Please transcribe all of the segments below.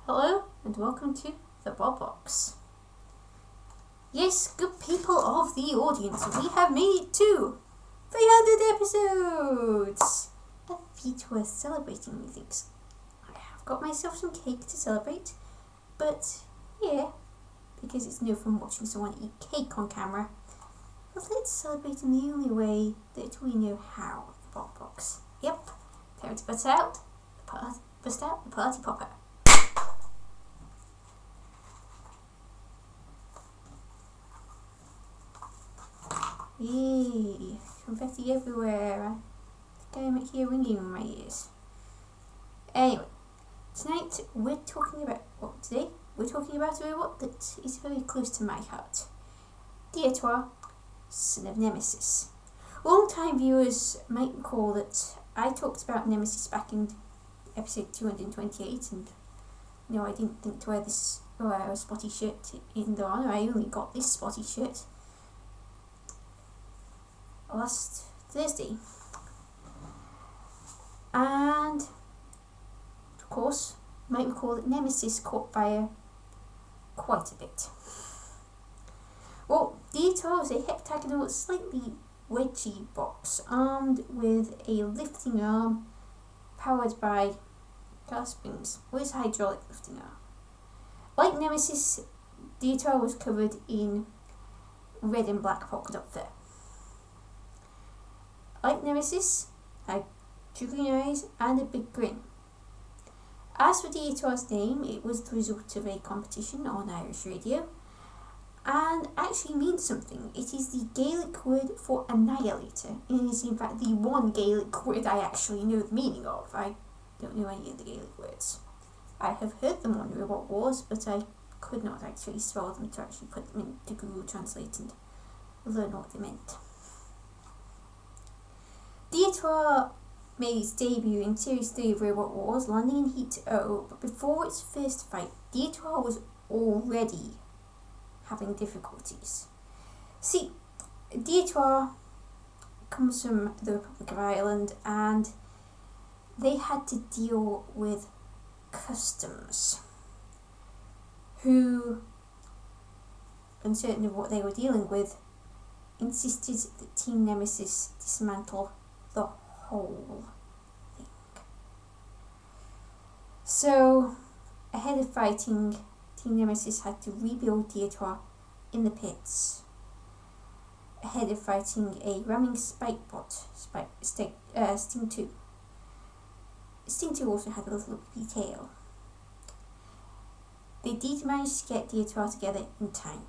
Hello and welcome to the Bob Box. Yes, good people of the audience, we have made it to 300 episodes! A feat worth celebrating, methinks. I have got myself some cake to celebrate, but yeah, because it's no fun watching someone eat cake on camera. But let's celebrate in the only way that we know how, the Bob Box. Yep, parents bust out, the party popper. Yay! Confetti everywhere. I think I might hear ringing in my ears. Anyway, today we're talking about a robot that is very close to my heart. Diotoir, son of Nemesis. Long-time viewers might recall that I talked about Nemesis back in episode 228, and no, I didn't think to wear a spotty shirt in the honour. I only got this spotty shirt last Thursday, and of course you might recall that Nemesis caught fire quite a bit. Well, Diotoir was a heptagonal, slightly wedgy box armed with a lifting arm powered by car springs, or his hydraulic lifting arm. Like Nemesis, Diotoir was covered in red and black polka dot fur. Like Nemesis, had two green eyes and a big grin. As for Diotoir's name, it was the result of a competition on Irish radio, and actually means something. It is the Gaelic word for annihilator, and it is in fact the one Gaelic word I actually know the meaning of. I don't know any of the Gaelic words. I have heard them on Robot Wars, but I could not actually spell them to actually put them into Google Translate and learn what they meant. Diotoir made its debut in Series 3 of Robot Wars, landing in Heat O, but before its first fight, Diotoir was already having difficulties. See, Diotoir comes from the Republic of Ireland, and they had to deal with customs who, uncertain of what they were dealing with, insisted that Team Nemesis dismantle the whole thing. So, ahead of fighting, Team Nemesis had to rebuild Diotoir in the pits, ahead of fighting a ramming spike bot, Sting 2. Sting 2 also had a little loopy tail. They did manage to get Diotoir together in time.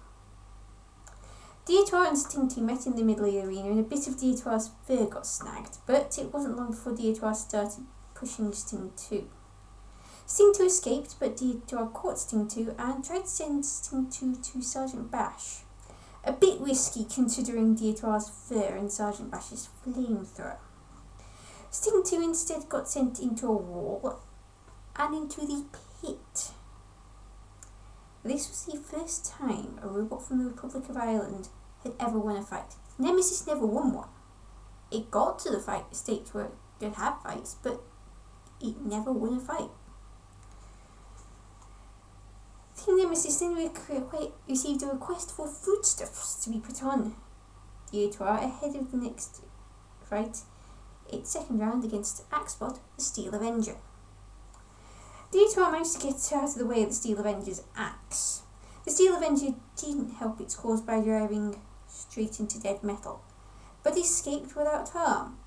Diotoir and Sting 2 met in the middle of the arena, and a bit of Diotoir's fur got snagged, but it wasn't long before Diotoir started pushing Sting 2. Sting 2 escaped, but Diotoir caught Sting 2 and tried to send Sting 2 to Sergeant Bash. A bit risky considering Diotoir's fur and Sergeant Bash's flamethrower. Sting 2 instead got sent into a wall and into the pit. This was the first time a robot from the Republic of Ireland had ever won a fight. Nemesis never won one. It got to the stage where it could have fights, but it never won a fight. Team Nemesis then received a request for foodstuffs to be put on Diotoir ahead of the next fight, its second round against Axebot, the Steel Avenger. Diotoir managed to get out of the way of the Steel Avenger's axe. The Steel Avenger didn't help its cause by driving straight into dead metal, but escaped without harm.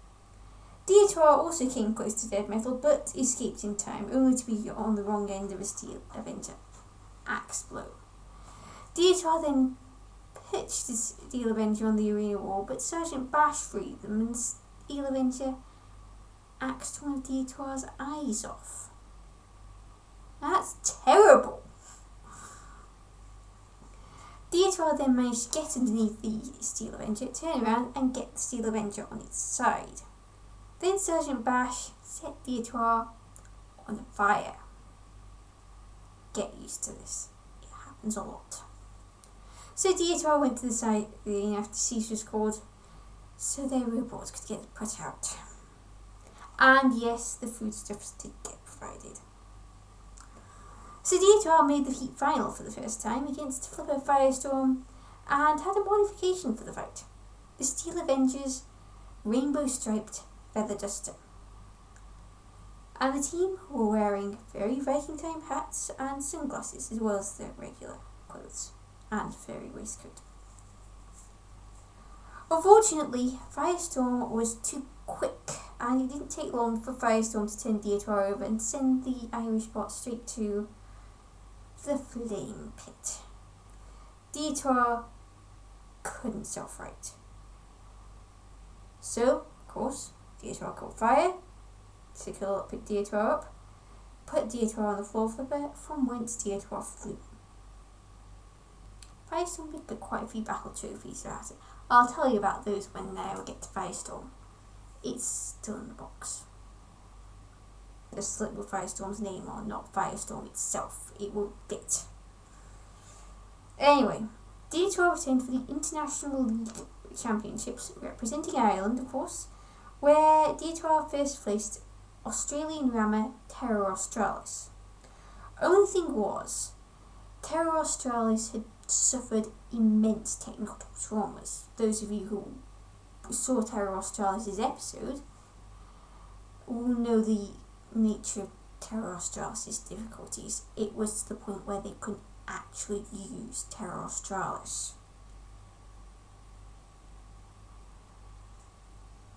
Diotoir also came close to dead metal, but escaped in time, only to be on the wrong end of a Steel Avenger axe blow. Diotoir then pitched the Steel Avenger on the arena wall, but Sergeant Bash freed them, and Steel Avenger axed one of Diotoir's eyes off. That's terrible. Diotoir then managed to get underneath the Steel Avenger, turn around and get the Steel Avenger on its side. Then Sergeant Bash set Diotoir on fire. Get used to this. It happens a lot. So Diotoir went to the side of the arena after cease was called, so their robots could get put out. And yes, the foodstuffs did get provided. So Diotoir made the heat final for the first time against Flipper Firestorm and had a modification for the fight. The Steel Avengers Rainbow Striped Feather Duster. And the team were wearing very Viking time hats and sunglasses as well as their regular clothes and furry waistcoat. Unfortunately, Firestorm was too quick and it didn't take long for Firestorm to turn Diotoir over and send the Irish bot straight to the Flame Pit. Diotoir couldn't self-right. So, of course, Diotoir caught fire, picked Diotoir up, put Diotoir on the floor flipper, from whence Diotoir flew. Firestorm did get quite a few battle trophies about it. I'll tell you about those when we get to Firestorm. It's still in the box. The slip with Firestorm's name on, not Firestorm itself. It will fit. Anyway, Diotoir returned for the International League Championships, representing Ireland, of course, where Diotoir first faced Australian rammer Terror Australis. Only thing was, Terror Australis had suffered immense technical traumas. Those of you who saw Terror Australis' episode will know the nature of Terror Australis' difficulties. It was to the point where they couldn't actually use Terror Australis.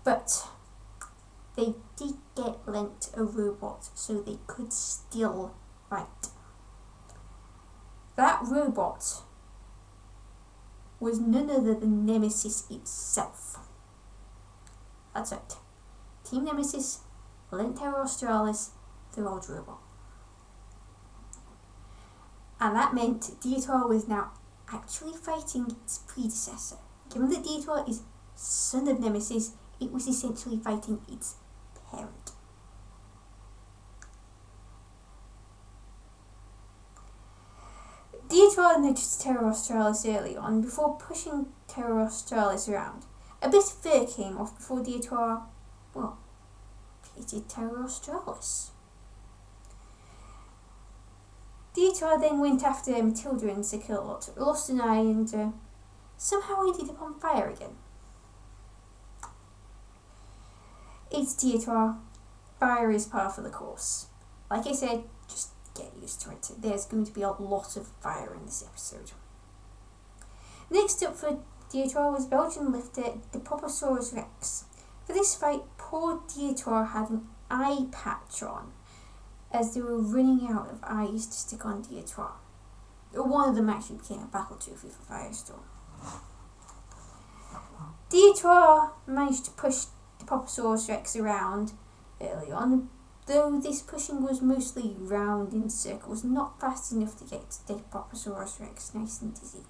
But they did get lent a robot so they could still fight. That robot was none other than Nemesis itself. That's right. Team Nemesis lent Terror Australis their old robot. And that meant Diotoir was now actually fighting its predecessor. Given that Diotoir is son of Nemesis, it was essentially fighting its parent. Diotoir noticed Terror Australis early on before pushing Terror Australis around. A bit of fur came off before Diotoir, pitted Terror Australis. Diotoir then went after Matilda and Sir Kilowat, lost an eye and somehow ended up on fire again. It's Diotoir. Fire is part of the course. Like I said, just get used to it. There's going to be a lot of fire in this episode. Next up for Diotoir was Belgian lifter Dipoposaurus Rex. For this fight, poor Diotoir had an eye patch on, as they were running out of eyes to stick on Diotoir. One of them actually became a battle trophy for Firestorm. Diotoir managed to push Dipoposaurus Rex around early on, though this pushing was mostly round in circles, not fast enough to get Dipoposaurus Rex nice and dizzy.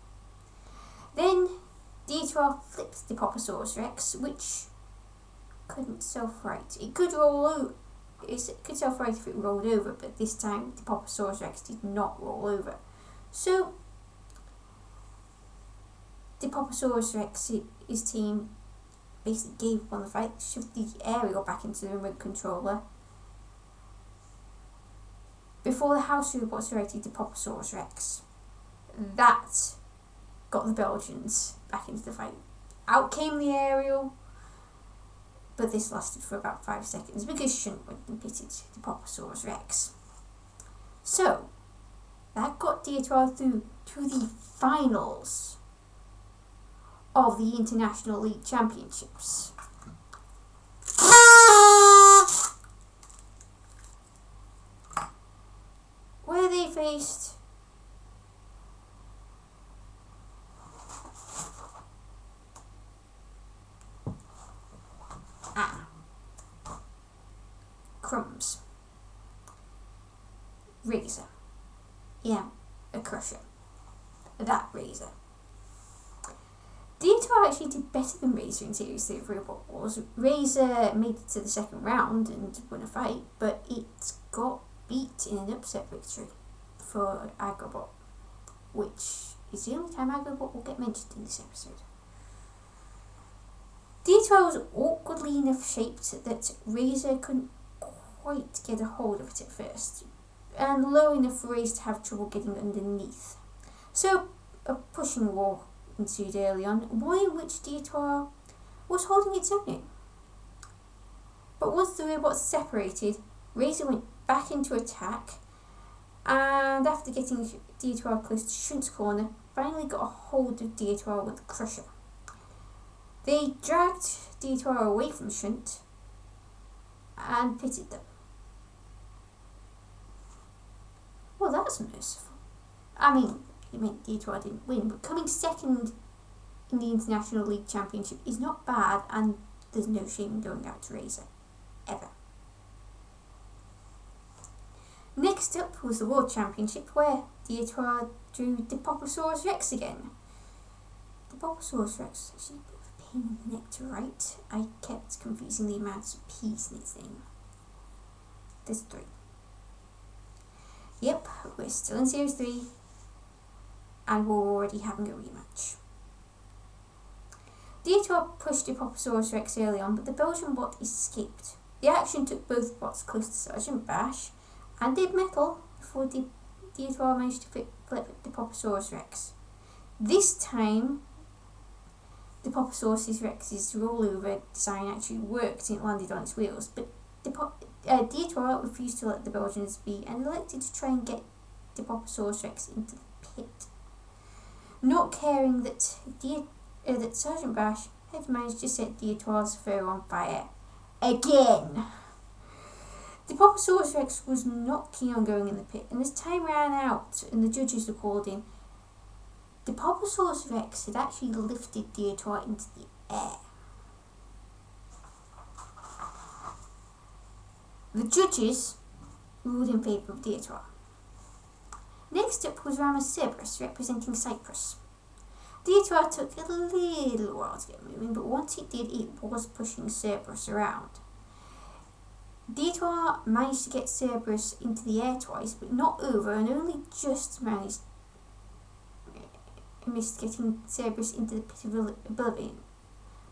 Then Diotoir flipped Dipoposaurus Rex, which couldn't self-right. It could roll over. It could self-right if it rolled over, but this time Dipoposaurus Rex did not roll over. So Dipoposaurus Rex, his team, basically gave up on the fight, shoved the aerial back into the remote controller before the house robots rated Dipoposaurus Rex. That got the Belgians back into the fight. Out came the aerial, but this lasted for about 5 seconds because Shunt went and pitted Dipoposaurus Rex. So, that got Diotoir through to the finals of the International League Championships. Where they faced Crumbs, Razor, yeah, a Crusher, that Razor. Diotoir actually did better than Razor in Series 3 of Robot Wars. Razor made it to the second round and won a fight, but it got beat in an upset victory for Agrabot, which is the only time Agrabot will get mentioned in this episode. Diotoir was awkwardly enough shaped that Razor couldn't quite get a hold of it at first. and low enough for rays to have trouble getting underneath. So a pushing war ensued early on, one in which Diotoir was holding its own in. But once the robots separated, Razor went back into attack, and after getting Diotoir close to Shunt's corner, finally got a hold of Diotoir with the Crusher. They dragged Diotoir away from Shunt and pitted them. Well, that's merciful. I mean, it meant Diotoir didn't win, but coming second in the International League Championship is not bad, and there's no shame in going out to Razor. Ever. Next up was the World Championship, where Diotoir drew Dilophosaurus Rex again. Dilophosaurus Rex is actually a bit of a pain in the neck to write. I kept confusing the amounts of P's in its name. There's 3. Yep, we're still in Series 3, and we're already having a rematch. Diotoir pushed Dilophosaurus Rex early on, but the Belgian bot escaped. The action took both bots close to Sergeant Bash and Dead Metal before Diotoir managed to flip Dilophosaurus Rex. This time, Dilophosaurus Rex's rollover design actually worked and it landed on its wheels, but Diotoir refused to let the Belgians be and elected to try and get Dilophosaurus Rex into the pit, not caring that Sergeant Bash had managed to set Diotoir's fur on fire again. Dilophosaurus Rex was not keen on going in the pit, and as time ran out and the judges were called in, Dilophosaurus Rex had actually lifted Diotoir into the air. The judges ruled in favour of Diotoir. Next up was Cerberus, representing Cyprus. Diotoir took a little while to get moving, but once it did, it was pushing Cerberus around. Diotoir managed to get Cerberus into the air twice, but not over, and only just missed getting Cerberus into the pit of oblivion.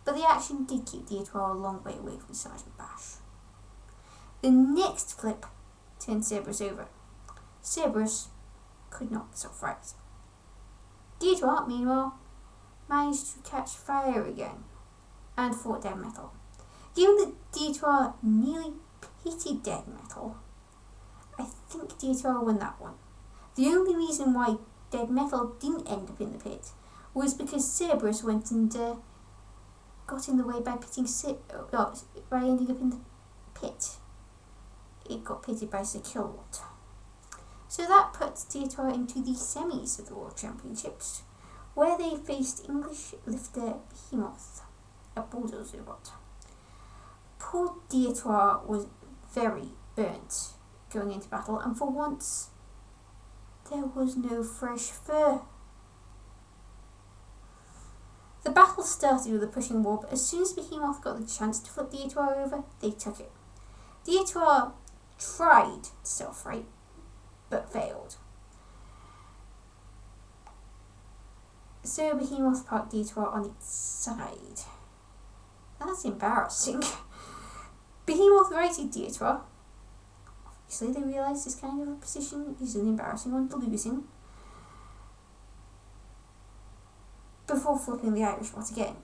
But the action did keep Diotoir a long way away from Sergeant Bash. The next flip turned Cerberus over. Cerberus could knock this off right. Diotoir, meanwhile, managed to catch fire again and fought Dead Metal. Given that Diotoir nearly pitted Dead Metal, I think Diotoir won that one. The only reason why Dead Metal didn't end up in the pit was because Cerberus went and got in the way by by ending up in the pit. It got pitted by Sir Kilwatt. So that puts Diotoir into the semis of the World Championships, where they faced English lifter Behemoth, a bulldozer robot. Poor Diotoir was very burnt going into battle, and for once there was no fresh fur. The battle started with a pushing war, but as soon as Behemoth got the chance to flip Diotoir over, they took it. Diotoir tried to self-right, but failed. So Behemoth parked Diotoir on its side. That's embarrassing. Behemoth righted Diotoir. Obviously they realised this kind of a position is an embarrassing one to lose in, before flipping the Irish bot again.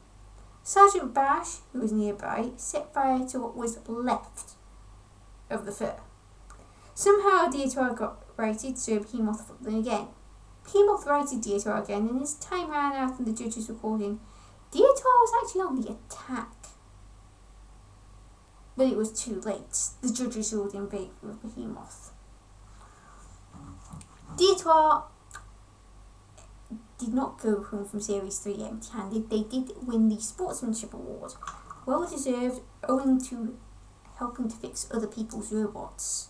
Sergeant Bash, who was nearby, set fire to what was left of the fur. Somehow Diotoir got righted, so Behemoth flipped them again. Behemoth righted Diotoir again, and as time ran out and the judges were called in, Diotoir was actually on the attack. But it was too late. The judges ruled in favour of Behemoth. Diotoir did not go home from Series 3 empty-handed. They did win the Sportsmanship Award, well deserved, owing to helping to fix other people's robots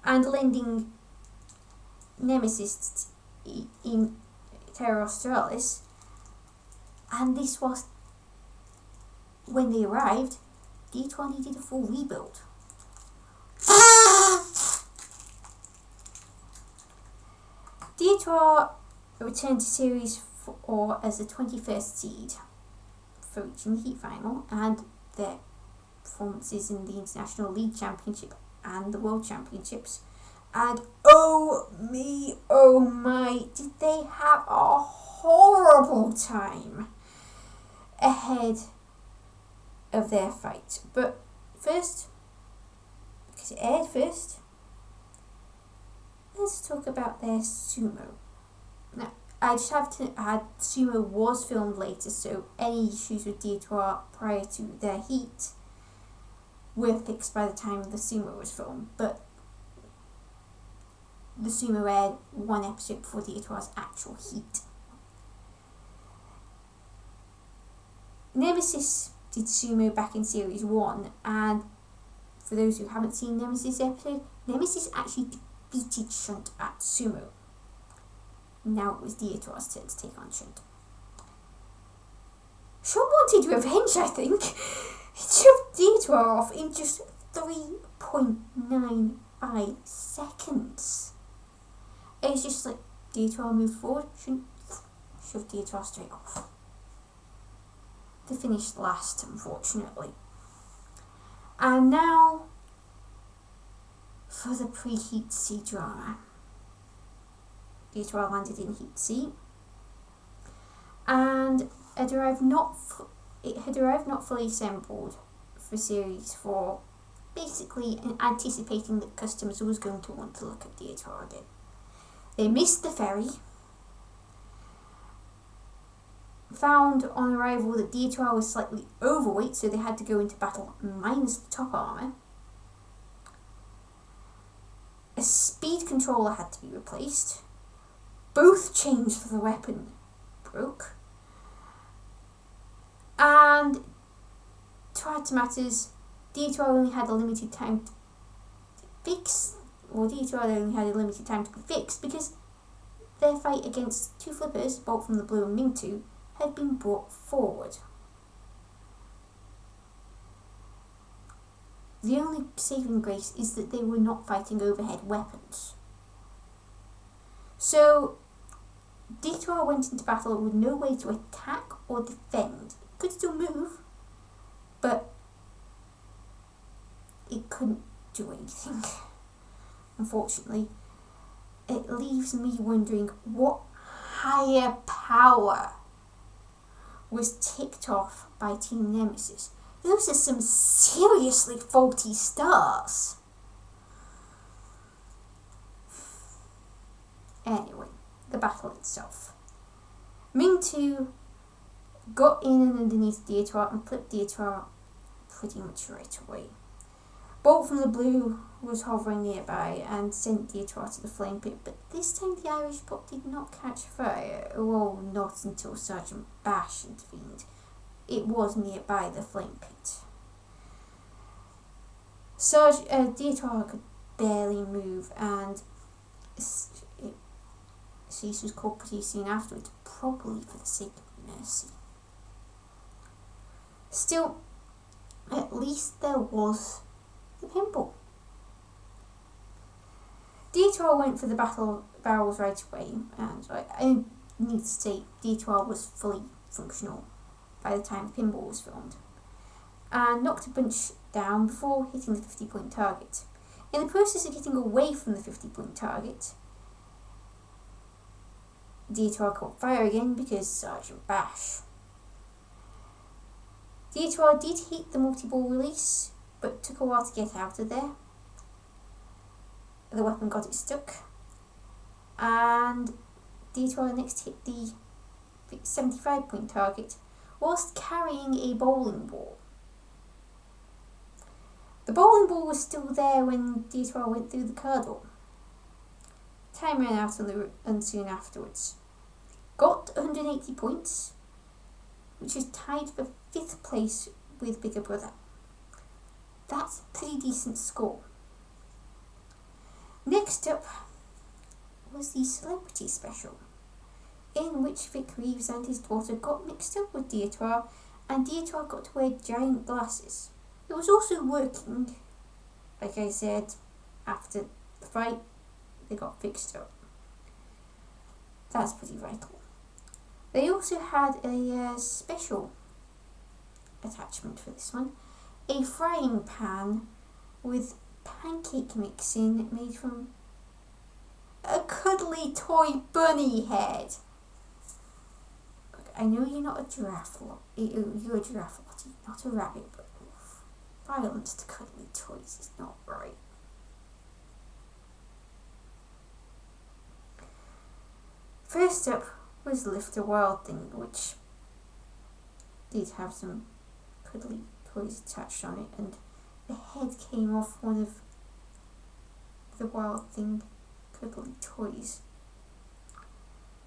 and lending Nemesis in Terra Australis. And this was when they arrived. Diotoir needed a full rebuild. Diotoir returned to Series 4 as the 21st seed for reaching the heat final, and their performances in the International League Championship and the World Championships had oh me, oh my, did they have a horrible time ahead of their fight. But first, because it aired first, let's talk about their sumo. Now, I just have to add, sumo was filmed later, so any issues with Diotoir prior to their heat were fixed by the time the sumo was filmed, but the sumo aired one episode before Diotoir's actual heat. Nemesis did sumo back in series 1, and for those who haven't seen Nemesis episode, Nemesis actually defeated Shunt at sumo. Now it was Diotoir's turn to take on Shunt. Shunt wanted revenge, I think. He shoved Diotoir off in just 3.95 seconds. It was just like, Diotoir moved forward, Shunt shoved Diotoir straight off. They finished last, unfortunately. And now for the pre-heat C drama. Diotoir landed in Heat C, and it had arrived not fully assembled for Series 4, basically anticipating that customers was going to want to look at Diotoir again. They missed the ferry, found on arrival that Diotoir was slightly overweight, so they had to go into battle minus the top armour. A speed controller had to be replaced. Both chains for the weapon broke. And to add to matters, Diotoir only had a limited time to fix, or Diotoir only had a limited time to be fixed because their fight against two flippers, Bolt from the Blue and Ming2, had been brought forward. The only saving grace is that they were not fighting overhead weapons. So, Diotoir went into battle with no way to attack or defend. It could still move, but it couldn't do anything. Unfortunately, it leaves me wondering what higher power was ticked off by Team Nemesis. Those are some seriously faulty stars. Anyway, the battle itself. Ming2 got in and underneath Diotoir and flipped Diotoir pretty much right away. Bolt from the Blue was hovering nearby and sent Diotoir to the flame pit, but this time the Irish bot did not catch fire, well, not until Sergeant Bash intervened. It was nearby the flame pit. Diotoir could barely move, and cease was called pretty soon afterwards, probably for the sake of mercy. Still, at least there was the pimple. Diotoir went for the battle barrels right away, and I need to say Diotoir was fully functional by the time the pinball was filmed, and knocked a bunch down before hitting the 50-point target. In the process of getting away from the 50-point target, Diotoir caught fire again because Sergeant Bash. Diotoir did hit the multi-ball release, but took a while to get out of there. The weapon got it stuck, and Diotoir next hit the 75-point target whilst carrying a bowling ball. The bowling ball was still there when Diotoir went through the curdle. Time ran out and soon afterwards. Got 180 points, which is tied for 5th place with Bigger Brother. That's a pretty decent score. Next up was the Celebrity Special, in which Vic Reeves and his daughter got mixed up with Diotoir, and Diotoir got to wear giant glasses. It was also working. Like I said, after the fight, they got fixed up. That's pretty vital. They also had a special attachment for this one, a frying pan with pancake mixing made from A cuddly toy bunny head. I know you're not a giraffe. You're a giraffe, not a rabbit, but violence to cuddly toys is not right. First up was Lift a Wild Thing, which did have some cuddly toys attached on it, and the head came off one of the Wild Thing cuddly toys.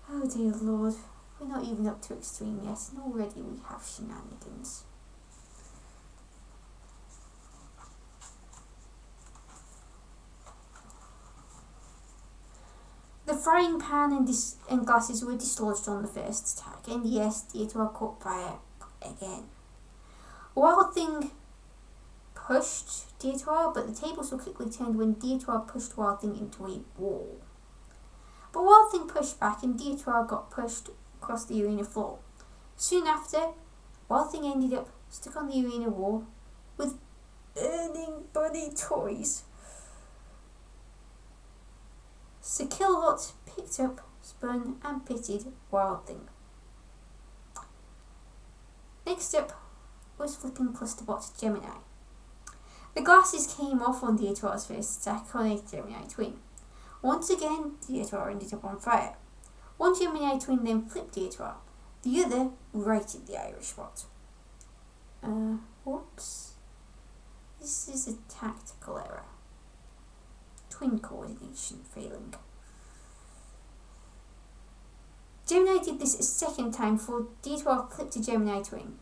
Oh dear Lord, we're not even up to extreme yet, and already we have shenanigans. The frying pan and glasses were dislodged on the first attack, and yes, Diotoir caught fire again. Wild Thing pushed Diotoir, but the tables were quickly turned when Diotoir pushed Wild Thing into a wall. But Wild Thing pushed back, and Diotoir got pushed across the arena floor. Soon after, Wild Thing ended up stuck on the arena wall with burning bunny toys. Sir Killot picked up, spun, and pitted Wild Thing. Next up was Flipping Clusterbot Gemini. The glasses came off on Diotoir's first attack on a Gemini twin. Once again, Diotoir ended up on fire. One Gemini twin then flipped Diotoir, the other righted the Irish bot. Whoops. This is a tactical error. Twin coordination failing. Gemini did this a second time before Diotoir flipped a Gemini twin.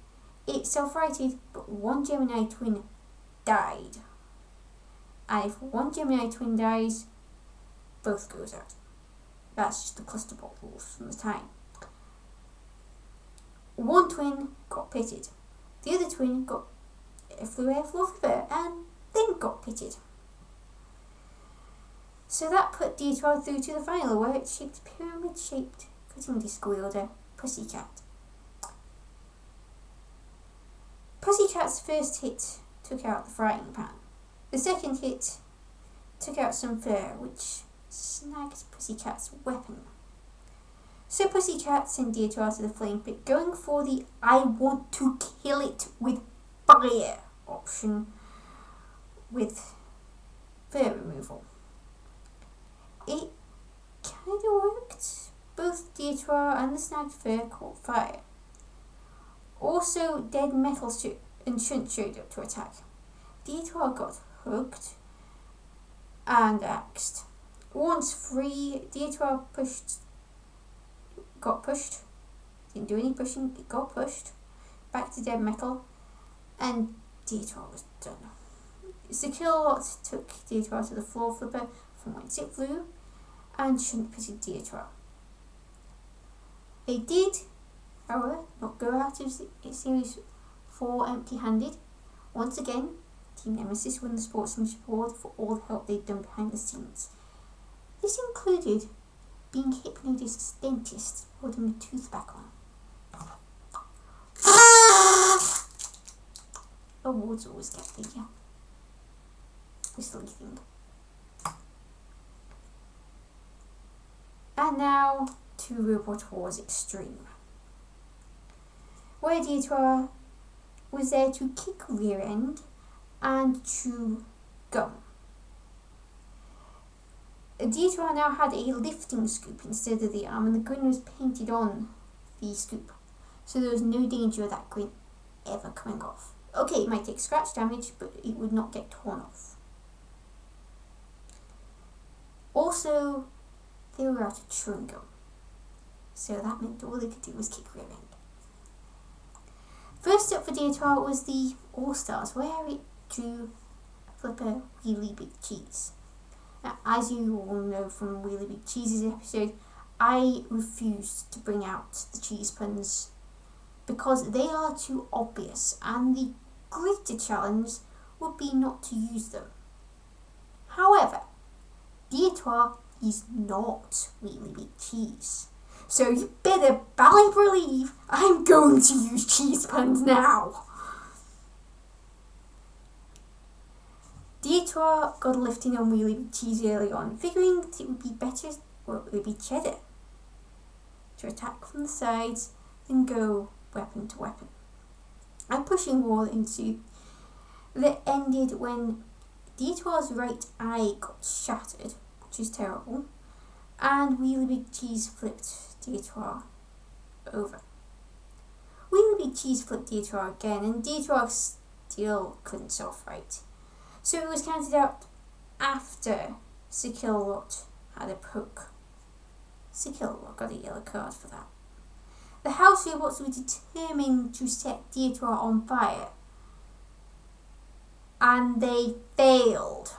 It self-righted, but one Gemini twin died. And if one Gemini twin dies, both goes out. That's just the clusterbot rules from the time. One twin got pitted. The other twin flew air floor flipper and then got pitted. So that put Diotoir through to the final, where it shaped a pyramid-shaped cutting disc wielder, Pussycat. Pussycat's first hit took out the frying pan. The second hit took out some fur, which snagged Pussycat's weapon. So Pussycat sent Diotoir to the flame pit, going for the I want to kill it with fire option with fur removal. It kind of worked. Both Diotoir and the snagged fur caught fire. Also, dead metal and Shunt showed up to attack. Diotoir got hooked and axed. Once free, Diotoir got pushed. Didn't do any pushing, it got pushed back to dead metal, and Diotoir was done. Sir Killot took Diotoir to the floor flipper from whence it flew, and Shunt pitted Diotoir. They did, however, not go out of Series 4 empty-handed. Once again, Team Nemesis won the Sportsmanship Award for all the help they'd done behind the scenes. This included being Hypnodisc's dentist, holding the tooth back on. Awards always get the whistly thing. And now to Robot Wars Extreme, where Diotoir was there to kick rear end and chew gum. Diotoir now had a lifting scoop instead of the arm, and the grin was painted on the scoop, so there was no danger of that grin ever coming off. Okay, it might take scratch damage, but it would not get torn off. Also, they were out of chewing gum, so that meant all they could do was kick rear end. First up for Diotoir was the All-Stars, where it drew Flipper Really Big Cheese. Now, as you all know from Really Big Cheese's episode, I refused to bring out the cheese puns because they are too obvious, and the greater challenge would be not to use them. However, Diotoir is not Really Big Cheese, so you better believe I'm going to use cheese puns now. Diotoir got a lifting on Wheelie Big Cheese early on, figuring that it would be better, well, it would be cheddar, to attack from the sides than go weapon to weapon. A pushing war ensued that ended when Diotoir's right eye got shattered, which is terrible, and Wheelie Big Cheese flipped Diotoir over. Wheelie Big Cheese flipped Diotoir again, and Diotoir still couldn't self-right. So it was counted out after Sikilot had a poke. Sikilot got a yellow card for that. The house robots were determined to set Diotoir on fire, and they failed.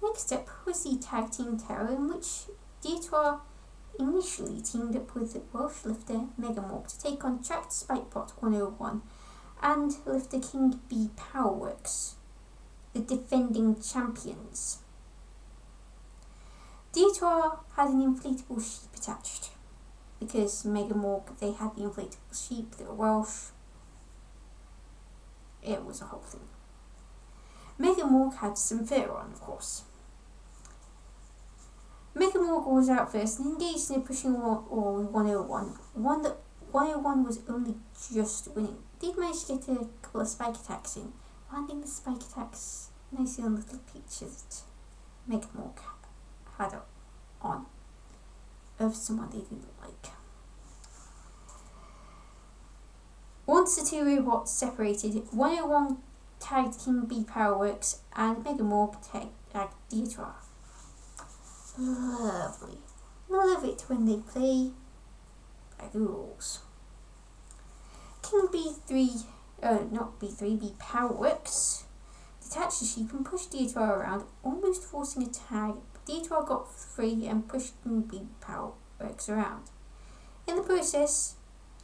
Next up was the Tag Team Terror, in which Diotoir initially teamed up with Welsh lifter Megamorph to take on Tracked Spikebot 101 and lifter King Bee Powerworks, the defending champions. Diotoir had an inflatable sheep attached, because Megamorph, they had the inflatable sheep, they were Welsh. It was a whole thing. Megamorph had some fur on, of course. Megamorph was out first and engaged in a pushing war on 101. One that 101 was only just winning. Did manage to get a couple of spike attacks in, landing the spike attacks nicely on the little pictures that Megamorph had on of someone they didn't like. Once the two robots separated, 101 tagged King Bee Powerworks and Megamorph tagged Diotoir. Lovely. Love it when they play by the rules. King B3, not B3, B Powerworks detached the sheep and pushed Diotoir around, almost forcing a tag, but Diotoir got free and pushed King B Powerworks around. In the process,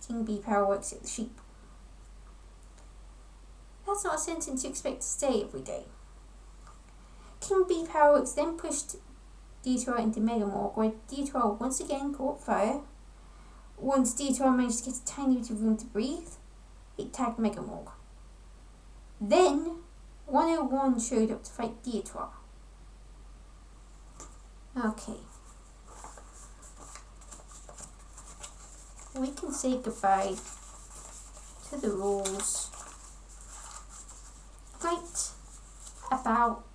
King B Powerworks hit the sheep. That's not a sentence you expect to say every day. King B Powerworks then pushed Diotoir into Megamorph, where Diotoir once again caught fire. Once Diotoir managed to get a tiny bit of room to breathe, it tagged Megamorph. Then 101 showed up to fight Diotoir. Okay. We can say goodbye to the rules right about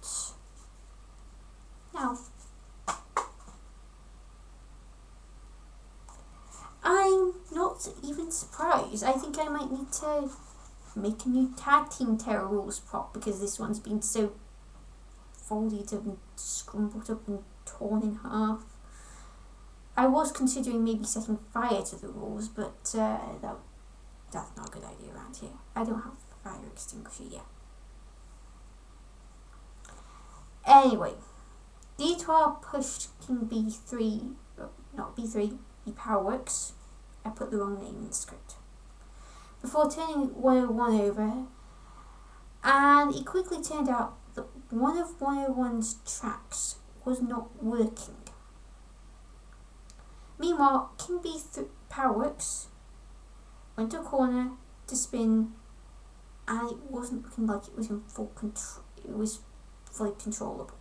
now. I'm not even surprised. I think I might need to make a new Tag Team Terror Rules prop, because this one's been so folded up and scrambled up and torn in half. I was considering maybe setting fire to the rules, but that's not a good idea around here. I don't have a fire extinguisher yet. Anyway, Diotoir pushed King B3, not B3, B Powerworks. I put the wrong name in the script. Before turning 101 over, and it quickly turned out that one of 101's tracks was not working. Meanwhile, King B Powerworks went to a corner to spin, and it wasn't looking like it was in full control. It was fully controllable.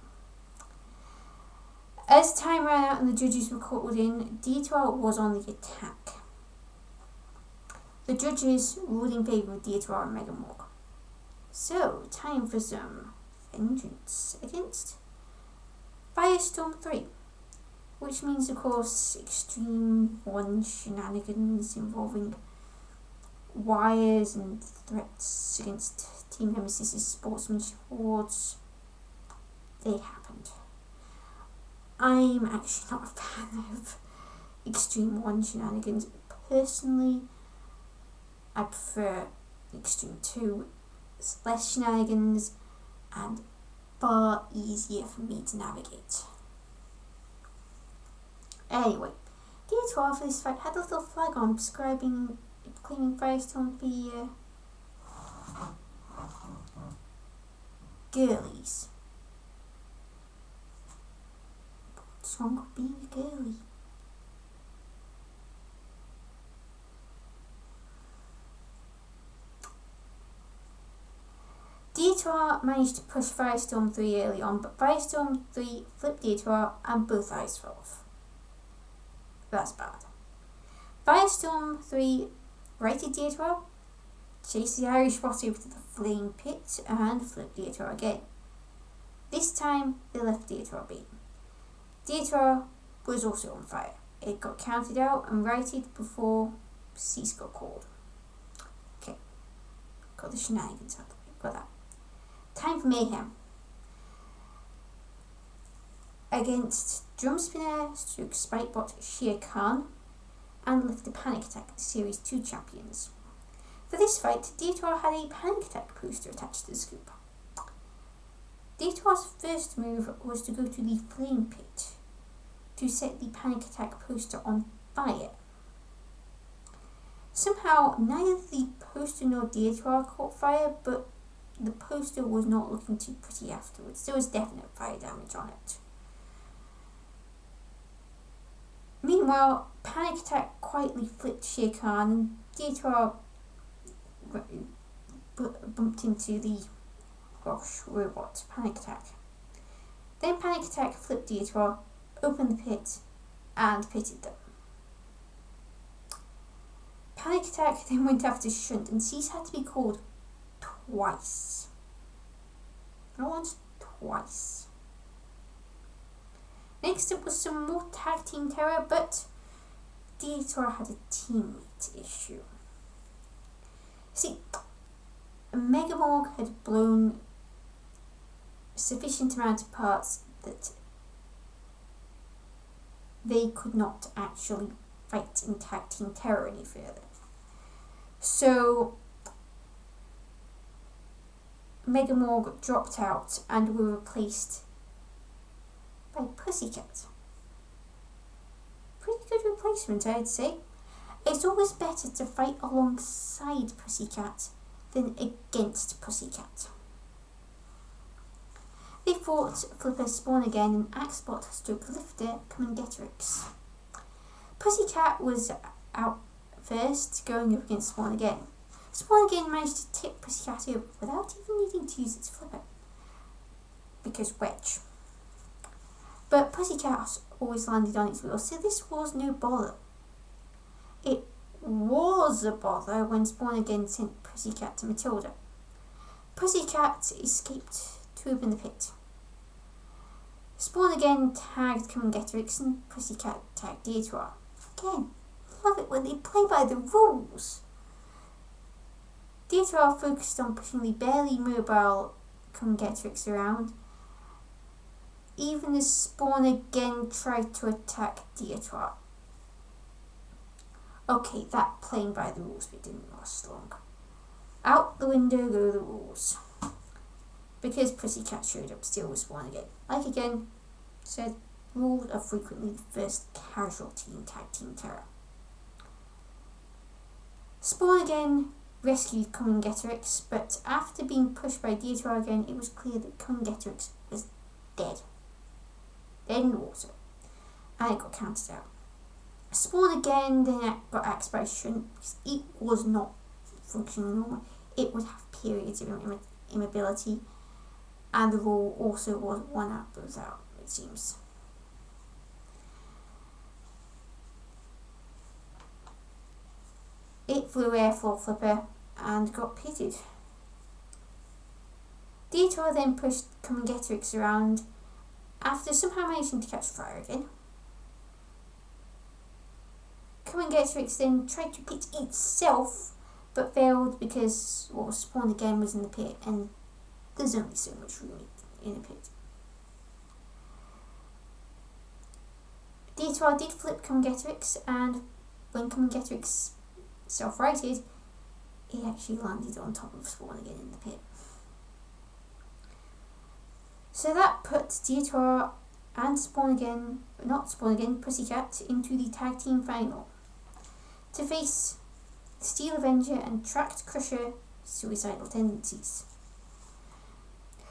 As time ran out and the judges were called in, Diotoir was on the attack. The judges ruled in favour of Diotoir and Megamorph. So, time for some vengeance against Firestorm 3, which means, of course, Extreme 1 shenanigans involving wires and threats against Team Nemesis' sportsmanship awards. They happened. I'm actually not a fan of Extreme 1 shenanigans. Personally, I prefer Extreme 2. It's less shenanigans and far easier for me to navigate. Anyway, Diotoir for this fight had a little flag on claiming Firestorm to be girlies. What's wrong with being a girly? Diotoir managed to push Firestorm 3 early on, but Firestorm 3 flipped Diotoir and both eyes fell off. That's bad. Firestorm 3 righted Diotoir, chased the Irish Spot over to the Flame Pit and flipped Diotoir again. This time they left Diotoir be. Diotoir was also on fire. It got counted out and righted before cease got called. Okay, got the shenanigans out of the way, got that. Time for mayhem. Against Drum Spinner, Stroke Spikebot Shere Khan, and left the Panic Attack, the Series 2 champions. For this fight, Diotoir had a Panic Attack poster attached to the scoop. Diotoir's first move was to go to the Flame Pit to set the Panic Attack poster on fire. Somehow, neither the poster nor Diotoir caught fire, but the poster was not looking too pretty afterwards. There was definite fire damage on it. Meanwhile, Panic Attack quietly flipped Shere Khan and Diotoir bumped into the robot Panic Attack. Then Panic Attack flipped Diotoir, opened the pit, and pitted them. Panic Attack then went after Shunt, and cease had to be called twice. Not once, twice. Next up was some more tag team terror, but Diotoir had a teammate issue. See, Megamorg had blown sufficient amount of parts that they could not actually fight in tag team terror any further. So Megamorg dropped out and were replaced by Pussycat. Pretty good replacement, I'd say. It's always better to fight alongside Pussycat than against Pussycat. They fought Flipper, Spawn Again, and Axebot Stroke Lifter Commandetrix. Pussycat was out first, going up against Spawn Again. Spawn Again managed to tip Pussycat over without even needing to use its flipper, because wedge. But Pussycat always landed on its wheels, so this was no bother. It was a bother when Spawn Again sent Pussycat to Matilda. Pussycat escaped to open the pit. Spawn Again tagged Commandetrix and Pussycat tagged Diotoir. Again, love it when they play by the rules. Diotoir focused on pushing the barely mobile Commandetrix around, even as Spawn Again tried to attack Diotoir. Okay, that playing by the rules bit didn't last long. Out the window go the rules. Because Pussycat showed up still with Spawn Again. Like again said, rules are frequently the first casualty in tag team terror. Spawn Again rescued Commandetrix, but after being pushed by Diotoir again, it was clear that Commandetrix was dead. Dead in the water. And it got counted out. Spawn Again then got axed by Shunt because it was not functioning normal. It would have periods of immobility, and the rule also was one out, both out, it seems. It flew air floor flipper and got pitted. Diotoir then pushed Commandetrix around after somehow managing to catch fire again. Commandetrix then tried to pit itself but failed because Spawn Again was in the pit and there's only so much room in a pit. Diotoir did flip Commandetrix, and when Commandetrix self-righted, it actually landed on top of Spawn Again in the pit. So that put Diotoir and Pussycat into the tag team final to face Steel Avenger and Tracked Crusher Suicidal Tendencies.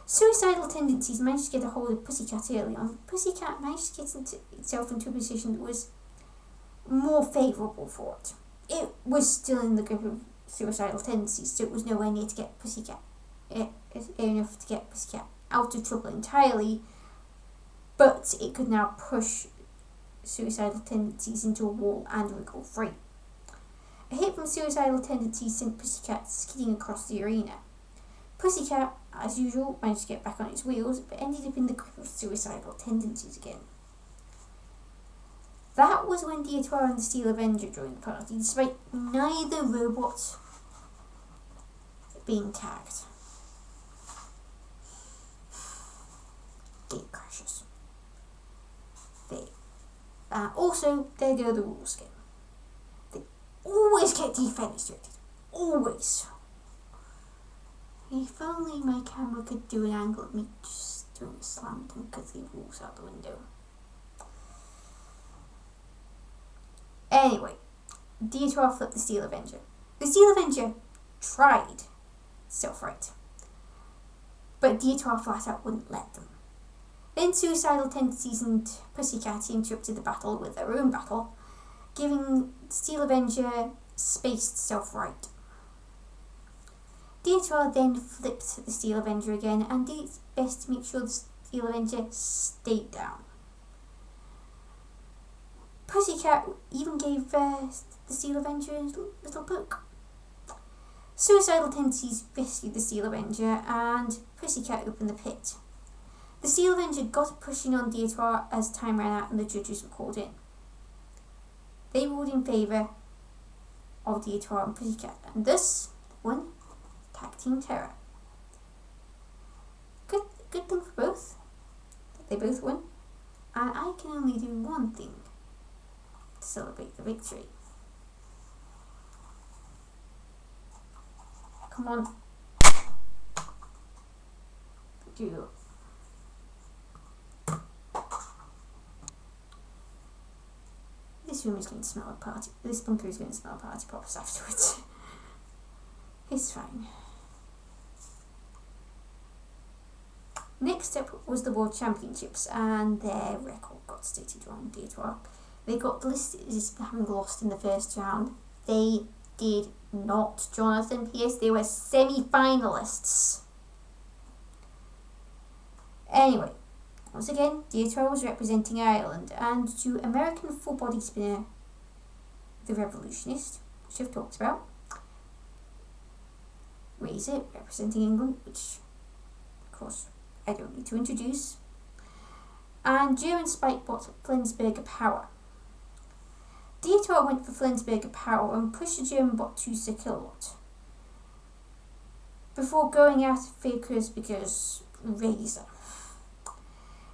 Suicidal Tendencies managed to get a hold of Pussycat early on. Pussycat managed to get itself into a position that was more favourable for it. It was still in the grip of Suicidal Tendencies, so it was nowhere near to get Pussycat enough to get Pussycat out of trouble entirely, but it could now push suicidal tendencies into a wall and wriggle free. A hit from suicidal tendencies sent Pussycat skidding across the arena. Pussycat, as usual, managed to get back on its wheels, but ended up in the grip of suicidal tendencies again. That was when Diotoir and the Steel Avenger joined the party, despite neither robot being tagged. Gate crashes. Also, there go the rules again. They always get defenestrated. Always. If only my camera could do an angle of me just doing a slam dunk of the rules out the window. Anyway, Diotoir flipped the Steel Avenger. The Steel Avenger tried self-right, but Diotoir flat out wouldn't let them. Then suicidal tendencies and Pussycat interrupted the battle with their own battle, giving Steel Avenger space to self-right. Diotoir then flipped the Steel Avenger again and did its best to make sure the Steel Avenger stayed down. Pussycat even gave the Steel Avenger a little poke. Suicidal tendencies rescued the Steel Avenger and Pussycat opened the pit. The Steel Avenger got pushing on Diotoir as time ran out and the judges were called in. They ruled in favour of Diotoir and Pussycat, and thus won Tag Team Terror. Good thing for both, that they both won, and I can only do one thing to celebrate the victory. Come on. Do this room is going to smell of party. This bunker is going to smell of party poppers afterwards. It's fine. Next up was the World Championships, and their record got stated wrong. Diotoir. They got listed as having lost in the first round. They did not, Jonathan Pierce. They were semi-finalists. Anyway, once again, Diotoir was representing Ireland, and to American full body spinner, the Revolutionist, which I've talked about, Razor representing England, which of course I don't need to introduce, and German spikebot Flensburger Power. Diotoir went for Flensburger Power and pushed the German bot to 2 kilowatt before going out of focus because Razor.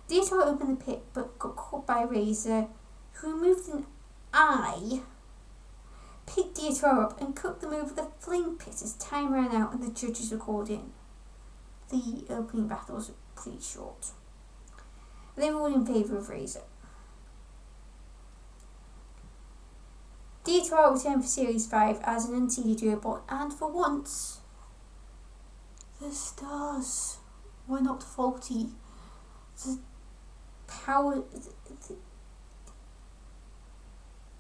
Diotoir opened the pit but got caught by Razor, who removed an eye, picked Diotoir up and cooked them over the flame pit as time ran out and the judges were called in. The opening battle was pretty short. They were all in favour of Razor. Diotoir returned for Series 5 as an unseeded robot, and for once, the stars were not faulty.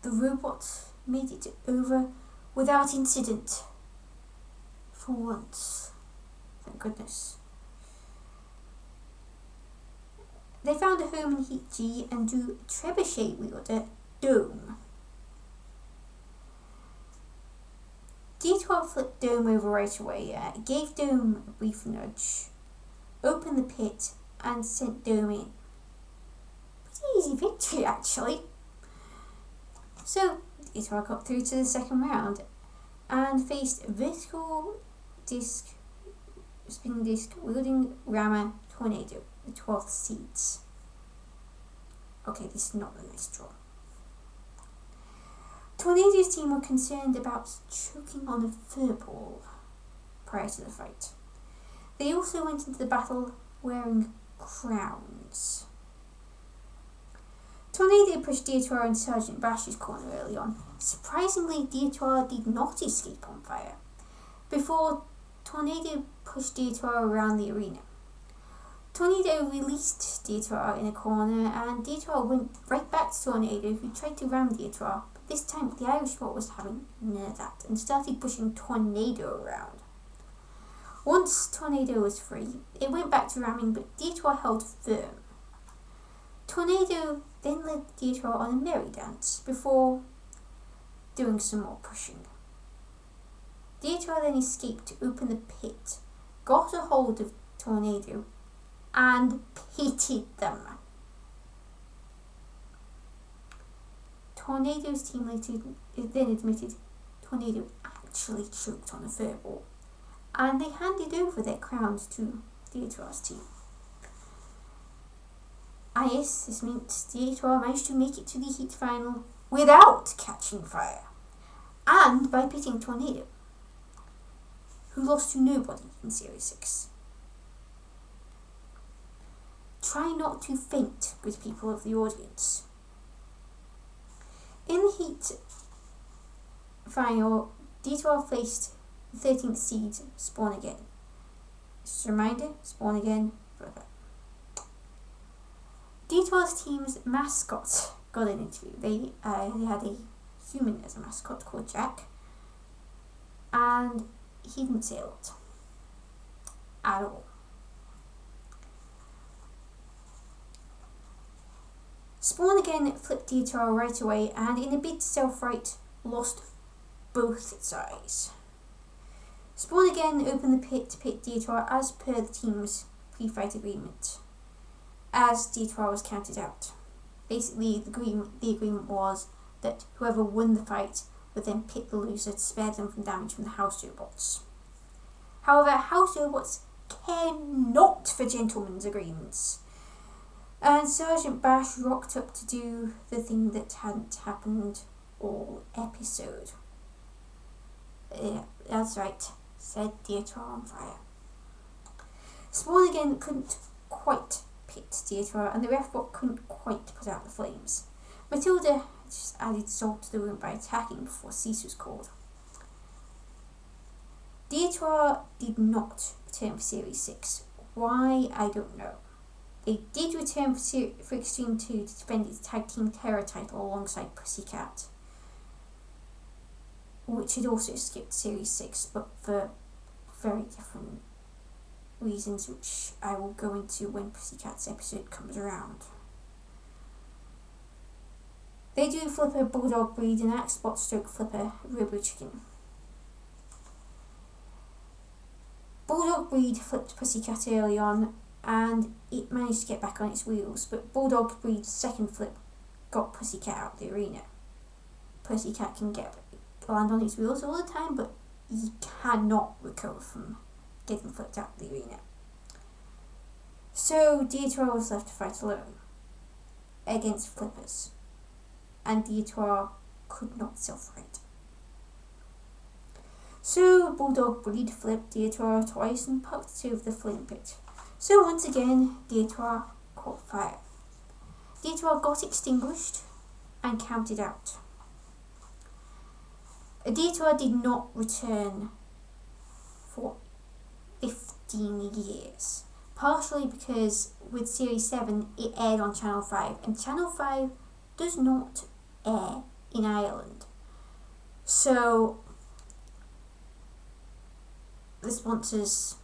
The robot made it over without incident. For once. Thank goodness. They found a home in Heat G and drew Trebuchet wielder Dome. Diotoir flipped Dome over right away, gave Dome a brief nudge, opened the pit and sent Dome in. Pretty easy victory actually. So Diotoir got through to the second round and faced vertical disc, spinning disc wielding rammer Tornado, the 12th seeds. Okay, this is not a nice draw. Tornado's team were concerned about choking on a furball prior to the fight. They also went into the battle wearing crowns. Tornado pushed Diotoir into Sergeant Bash's corner early on. Surprisingly, Diotoir did not escape on fire before Tornado pushed Diotoir around the arena. Tornado released Diotoir in a corner and Diotoir went right back to Tornado, who tried to ram Diotoir, but this time the Irish bot was having none of that and started pushing Tornado around. Once Tornado was free, it went back to ramming, but Diotoir held firm. Tornado then led Diotoir on a merry dance before doing some more pushing. Diotoir then escaped to open the pit, got a hold of Tornado, and pitted them. Tornado's team later then admitted Tornado actually choked on a furball, and they handed over their crowns to Diotoir's team. Ah yes, this meant Diotoir managed to make it to the heat final without catching fire, and by pitting Tornado, who lost to nobody in Series 6. Try not to faint, good people of the audience. In the heat final, Diotoir faced the 13th seed Spawn Again. Just a reminder, Spawn Again, forever. Diotoir's team's mascot got an interview. They had a human as a mascot called Jack, and he didn't say a lot at all. Spawn Again flipped Diotoir right away, and in a bid to self-right, lost both its eyes. Spawn Again opened the pit to pit Diotoir as per the team's pre-fight agreement, as Diotoir was counted out. Basically, the agreement was that whoever won the fight would then pit the loser to spare them from damage from the house robots. However, house robots care not for gentlemen's agreements, and Sergeant Bash rocked up to do the thing that hadn't happened all episode. Yeah, that's right, said Diotoir on fire. Spawn Again couldn't quite pit Diotoir, and the ref bot couldn't quite put out the flames. Matilda just added salt to the wound by attacking before cease was called. Diotoir did not return for Series 6. Why, I don't know. They did return for Extreme 2 to defend its Tag Team Terror title alongside Pussycat, which had also skipped Series 6, but for very different reasons, which I will go into when Pussycat's episode comes around. They do flip a Bulldog breed and Axbot stroke flipper Robo Chicken. Bulldog breed flipped Pussycat early on, and it managed to get back on its wheels, but Bulldog breed's second flip got Pussycat out of the arena. Pussycat can land on its wheels all the time, but he cannot recover from getting flipped out of the arena. So Diotoir was left to fight alone against flippers, and Diotoir could not self-right. So Bulldog breed flipped Diotoir twice and poked two of the flame pit. So once again, Diotoir caught fire. Diotoir got extinguished and counted out. Diotoir did not return for 15 years, partially because with Series 7 it aired on Channel 5, and Channel 5 does not air in Ireland. So the sponsors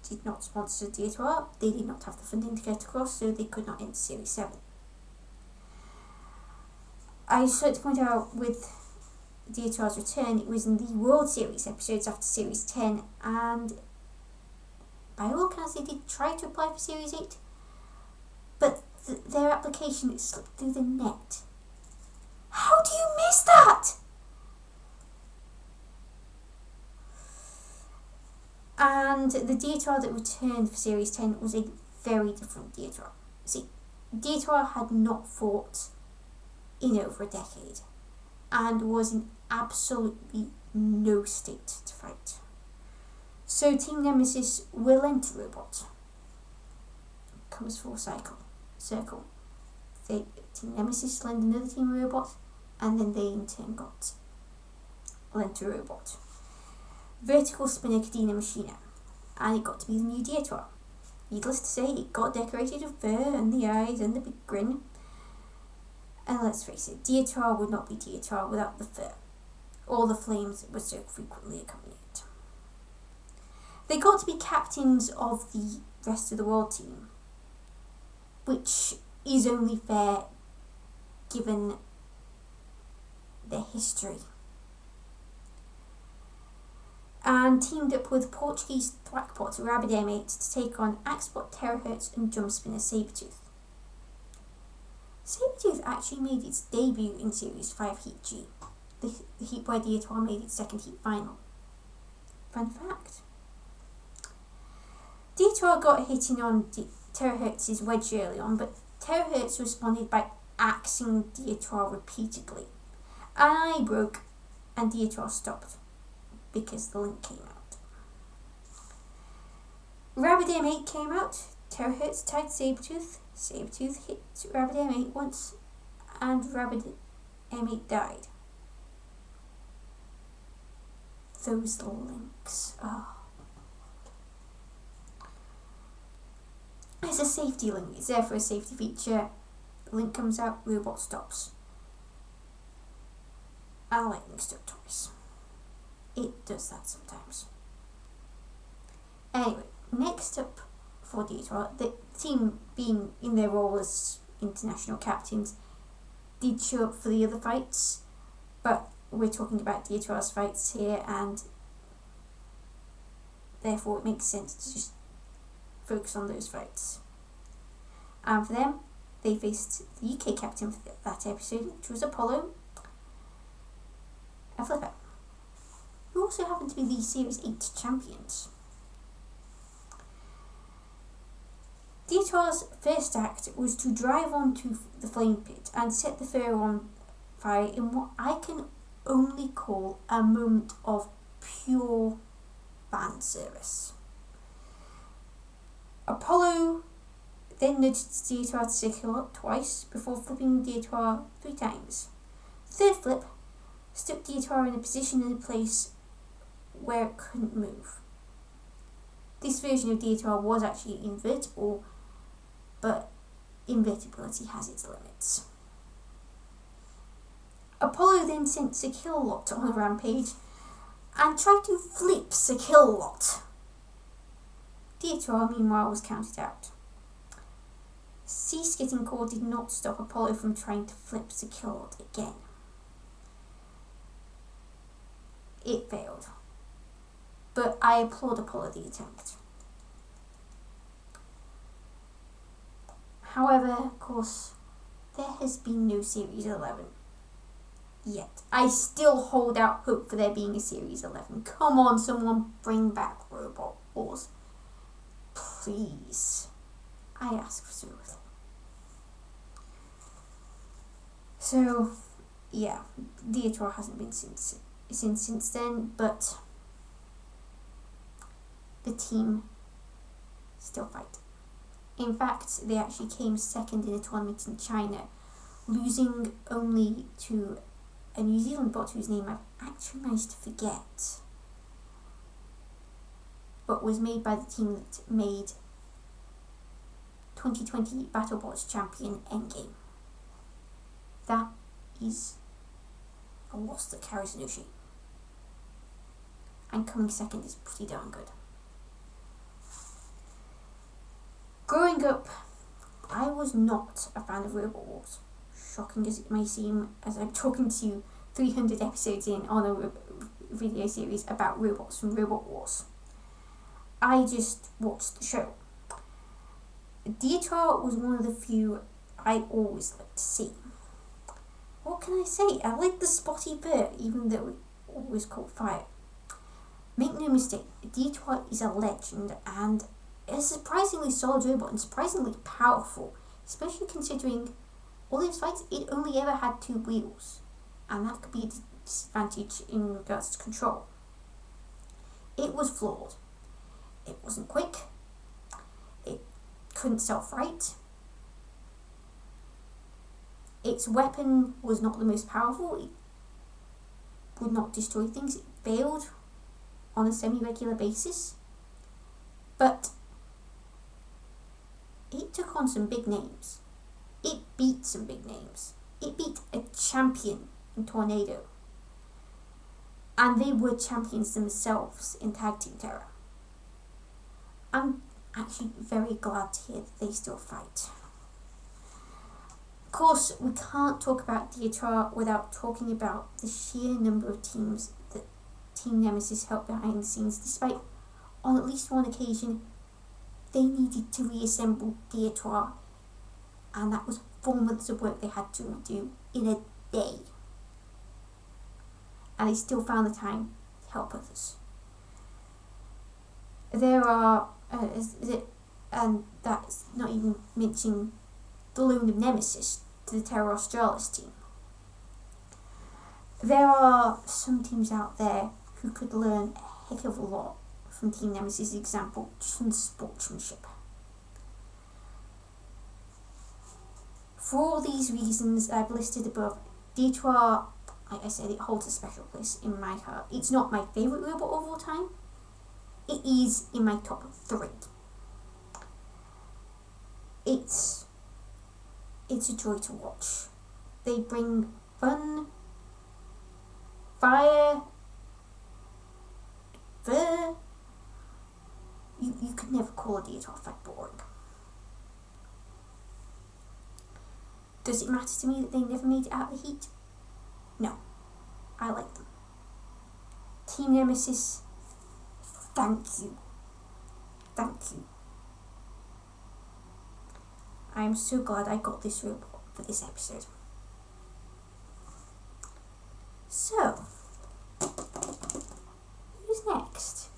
did not sponsor Diotoir. They did not have the funding to get across, so they could not enter Series 7. I just like to point out with Diotoir's return, it was in the World Series episodes after Series 10, and by all accounts they did try to apply for Series 8, but their application slipped through the net. How do you miss that? And the Diotoir that returned for Series 10 was a very different Diotoir. See, Diotoir had not fought in over a decade and was in absolutely no state to fight. So Team Nemesis will enter Robot. Comes full circle. Team Nemesis lend another Team Robot, and then they in turn got lent a Robot. Vertical Spinner Cadena Machina, and it got to be the new Diotoir. Needless to say, it got decorated with fur and the eyes and the big grin. And let's face it, Diotoir would not be Diotoir without the fur, or the flames that were so frequently accompanied. They got to be captains of the rest of the world team, which is only fair given their history. And teamed up with Portuguese Thwackpot Rabbit M8 to take on Axbot, Terahertz and Jumpspinner Sabretooth. Sabretooth actually made its debut in Series 5 Heat G, the heat where Diotoir made its second heat final. Fun fact. Diotoir got hitting on Terahertz's wedge early on, but Terahertz responded by axing Diotoir repeatedly. An eye broke and Diotoir stopped because the link came out. Rabbit M8 came out, Terahertz tagged Sabretooth, Sabretooth hit Rabbit M8 once and Rabbit M8 died. Those links. Oh. It's a safety link. It's there for a safety feature. The link comes out, robot stops. I like links stuck twice. It does that sometimes. Anyway, next up for Diotoir, the team being in their role as international captains did show up for the other fights, but we're talking about Diotoir's fights here and therefore it makes sense to just focus on those fights. And for them, they faced the UK captain for that episode, which was Apollo, a Flipper, who also happened to be the Series 8 champions. Diotoir's first act was to drive onto the flame pit and set the fur on fire in what I can only call a moment of pure fan service. Apollo then nudged Diotoir to circle up twice before flipping Diotoir 3 times. Third flip stuck Diotoir in a position in a place where it couldn't move. This version of Diotoir was actually invertible, but invertibility has its limits. Apollo then sent Sekillot on a rampage and tried to flip Sekillot. Diotoir meanwhile was counted out. Sea-skitting core did not stop Apollo from trying to flip Sekillot again. It failed, but I applaud Apollo the attempt. However, of course, there has been no Series 11 yet. I still hold out hope for there being a Series 11. Come on, someone bring back Robot Wars. Please. I ask for so little. So, yeah, Diotoir hasn't been since then, but the team still fight. In fact, they actually came second in a tournament in China, losing only to a New Zealand bot whose name I've actually managed to forget, but was made by the team that made 2020 BattleBots champion Endgame. That is a loss that carries no shame. And coming second is pretty darn good. Growing up, I was not a fan of Robot Wars. Shocking as it may seem, as I'm talking to you 300 episodes in on a video series about robots from Robot Wars. I just watched the show. Diotoir was one of the few I always liked to see. What can I say? I like the spotty fur, even though it always caught fire. Make no mistake, Diotoir is a legend and a surprisingly solid robot and surprisingly powerful, especially considering all those fights, it only ever had 2 wheels, and that could be a disadvantage in regards to control. It was flawed. It wasn't quick. It couldn't self-right. Its weapon was not the most powerful. It would not destroy things. It failed on a semi-regular basis. But it took on some big names. It beat some big names. It beat a champion in Tornado. And they were champions themselves in Tag Team Terror. I'm actually very glad to hear that they still fight. Of course, we can't talk about Diotoir without talking about the sheer number of teams that Team Nemesis helped behind the scenes, despite on at least one occasion they needed to reassemble Diotoir, and that was 4 months of work they had to do in a day. And they still found the time to help others. There are, and that's not even mentioning the loan of Nemesis to the Terra Australis team. There are some teams out there who could learn a heck of a lot from Team Nemesis' example, just from the sportsmanship. For all these reasons I've listed above, Diotoir, like I said, it holds a special place in my heart. It's not my favourite robot of all time. It is in my top 3. It's a joy to watch. They bring fun, fire, you could never call a Diotoir fight boring. Does it matter to me that they never made it out of the heat? No. I like them. Team Nemesis, thank you. Thank you. I am so glad I got this robot for this episode. So, who's next?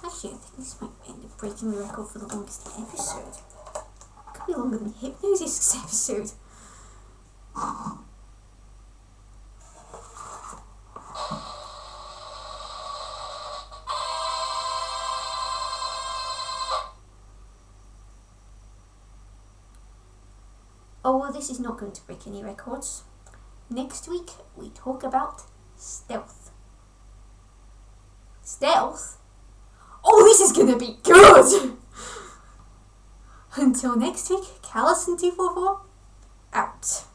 Actually, I think this might end up breaking the record for the longest episode. It could be longer than Hypnosis' episode. Oh, well, this is not going to break any records. Next week, we talk about stealth. Stealth? Oh, this is going to be good! Until next week, Callus and 244, out.